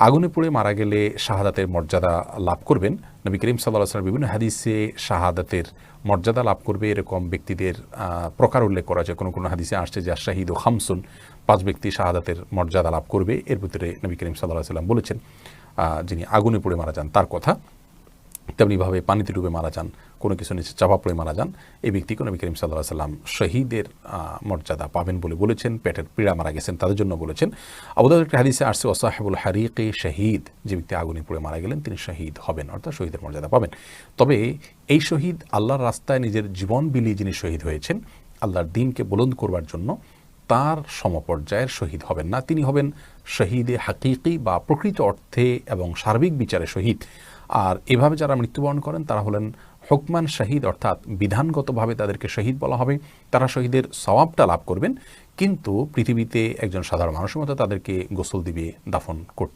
আগুনে পুড়ে মারা গেলে শাহাদাতের মর্যাদা লাভ করবেন। নবী করিম সাল্লাল্লাহু আলাইহি ওয়াসাল্লাম বিভিন্ন হাদিসে শাহাদাতের মর্যাদা লাভ করবে এরকম ব্যক্তিদের প্রকার উল্লেখ করা যায়। কোনো কোনো হাদিসে আসছে যে শাহিদ ও খামসুন, 5 ব্যক্তি শাহাদাতের মর্যাদা লাভ করবে। এর ভিতরে নবী করিম সাল্লাল্লাহু আলাইহি ওয়াসাল্লাম বলেছেন যিনি আগুনে পুড়ে মারা যান তার কথা। তেমনিভাবে পানিতে ডুবে মারা যান, কোনো কিছু নিচে চাপা পড়ে মারা যান, এই ব্যক্তিকে নবী করিম সাল্লাল্লাহু আলাইহি ওয়াসাল্লাম শহীদের মর্যাদা পাবেন বলে বলেছেন। পেটের পীড়া মারা গেছেন তাদের জন্য বলেছেন। আবু দাউদের একটা হাদিসে আসছে ওয়াসাহিবুল হারিকে শহীদ, যে ব্যক্তি আগুনে পুড়ে মারা গেলেন তিনি শহীদ হবেন, অর্থাৎ শহীদের মর্যাদা পাবেন। তবে এই শহীদ আল্লাহর রাস্তায় নিজের জীবন বিলিয়ে যিনি শহীদ হয়েছেন আল্লাহর দ্বীনকে বুলন্দ করবার জন্য, তার সমপর্যায়ের শহীদ হবেন না। তিনি হবেন শহীদে হাকিকি বা প্রকৃত অর্থে এবং সার্বিক বিচারে শহীদ। আর এভাবে যারা মৃত্যুবরণ করেন তারা হলেন হুকমান শহীদ, অর্থাৎ বিধানগতভাবে তাদেরকে শহীদ বলা হবে। তারা শহীদের সওয়াবটা লাভ করবেন, কিন্তু পৃথিবীতে একজন সাধারণ মানুষের মতো তাদেরকে গোসল দিবে, দাফন করতে